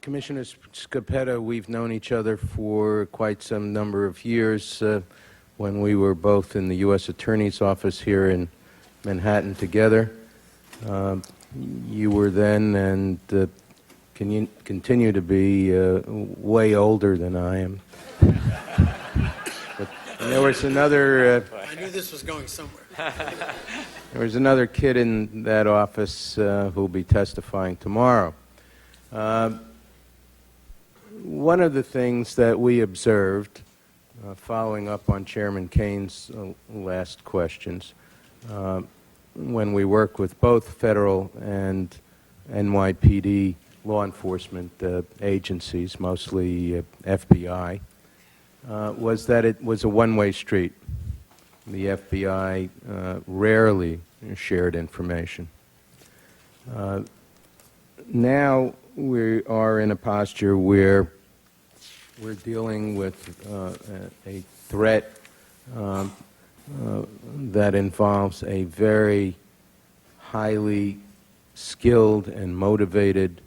Commissioner Scopetta, we've known each other for quite some number of years when we were both in the U.S. Attorney's Office here in Manhattan together. You were then and continue to be way older than I am. But there was another... I knew this was going somewhere. There was another kid in that office who will be testifying tomorrow. One of the things that we observed, following up on Chairman Kane's last questions, when we work with both federal and NYPD law enforcement agencies, mostly FBI, was that it was a one-way street. The FBI rarely shared information. Now we are in a posture where we're dealing with a threat that involves a very highly skilled and motivated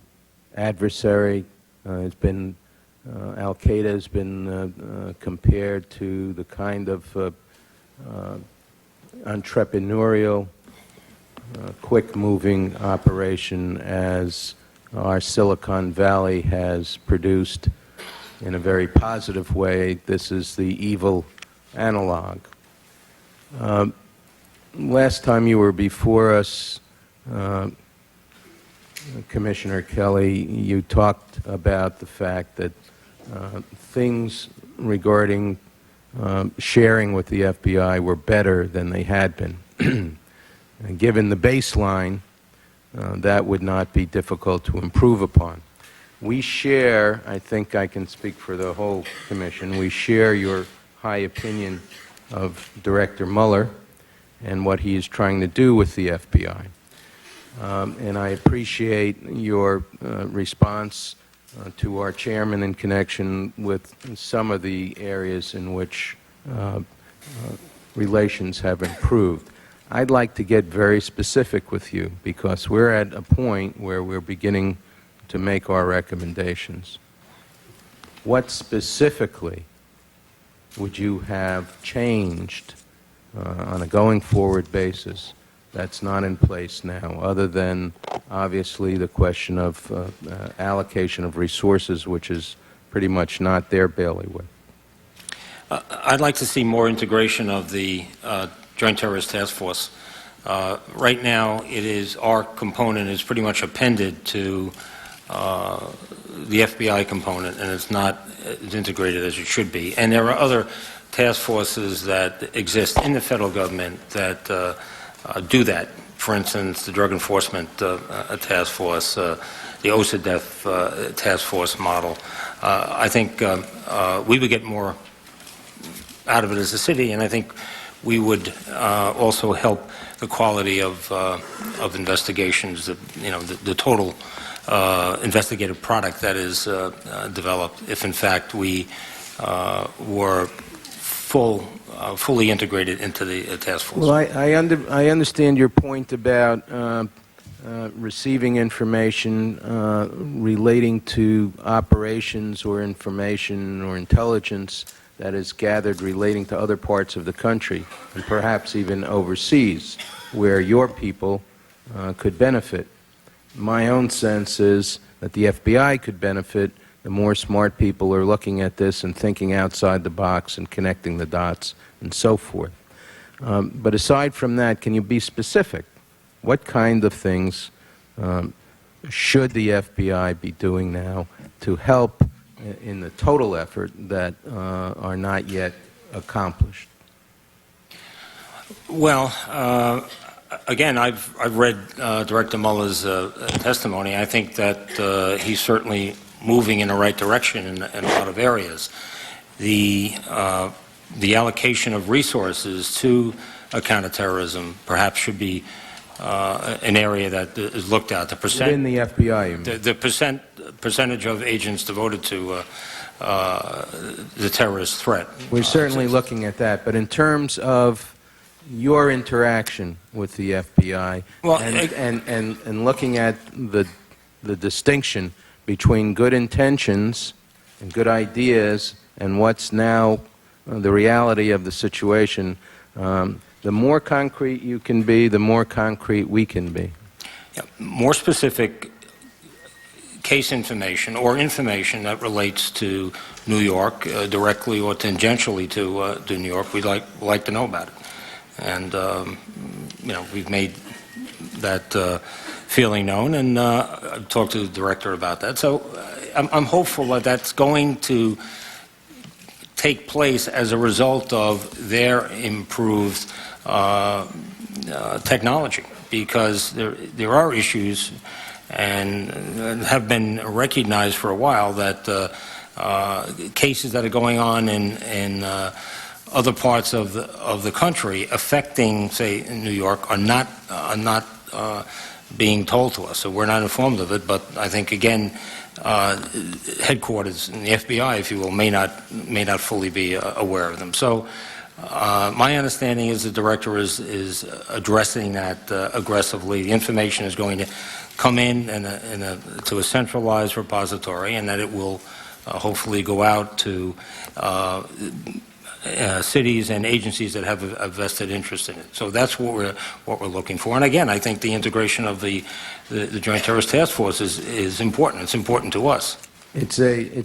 adversary. It's been Al-Qaeda has been compared to the kind of entrepreneurial, quick-moving operation as our Silicon Valley has produced in a very positive way. This is the evil analog. Last time you were before us, Commissioner Kelly, you talked about the fact that things regarding sharing with the FBI were better than they had been. And given the baseline, that would not be difficult to improve upon. We share, I think I can speak for the whole Commission, we share your high opinion of Director Mueller and what he is trying to do with the FBI. And I appreciate your response to our chairman in connection with some of the areas in which relations have improved. I'd like to get very specific with you because we're at a point where we're beginning to make our recommendations. What specifically would you have changed on a going forward basis that's not in place now, other than obviously the question of allocation of resources, which is pretty much not their bailiwick? I'd like to see more integration of the Joint Terrorist Task Force. Right now, our component is pretty much appended to the FBI component, and it's not as integrated as it should be. And there are other task forces that exist in the federal government that do that. For instance, the Drug Enforcement Task Force, the OCDETF Task Force model. I think we would get more out of it as a city, and I think we would also help the quality of investigations, the total investigative product that is developed, if in fact we were fully integrated into the task force. Well, I understand your point about receiving information relating to operations or information or intelligence that is gathered relating to other parts of the country, and perhaps even overseas, where your people could benefit. My own sense is that the FBI could benefit the more smart people are looking at this and thinking outside the box and connecting the dots and so forth. But aside from that, can you be specific? What kind of things should the FBI be doing now to help in the total effort that are not yet accomplished? Well, again, I've read Director Mueller's testimony. I think that he's certainly moving in the right direction in a lot of areas. The allocation of resources to counterterrorism perhaps should be an area that is looked at. The percent in the FBI, you mean? The percentage of agents devoted to the terrorist threat. We're certainly looking at that, but in terms of your interaction with the FBI, well, and looking at the distinction between good intentions and good ideas and what's now the reality of the situation, the more concrete you can be, the more concrete we can be. Yeah, more specific case information or information that relates to New York, directly or tangentially to New York, we'd like to know about it. And, we've made that feeling known, and I've talked to the director about that. So I'm hopeful that that's going to take place as a result of their improved technology, because there are issues and have been recognized for a while that cases that are going on in other parts of the country affecting, say, New York are not being told to us, so we're not informed of it. But I think, again, headquarters in the FBI, if you will, may not fully be aware of them. So my understanding is the director is addressing that aggressively. The information is going to come in to a centralized repository, and that it will hopefully go out to cities and agencies that have a vested interest in it. So that's what we're looking for. And again, I think the integration of the Joint Terrorist Task Force is important. It's important to us. It's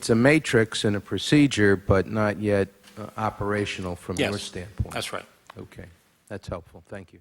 a matrix and a procedure, but not yet operational from your standpoint. That's right. Okay, that's helpful. Thank you.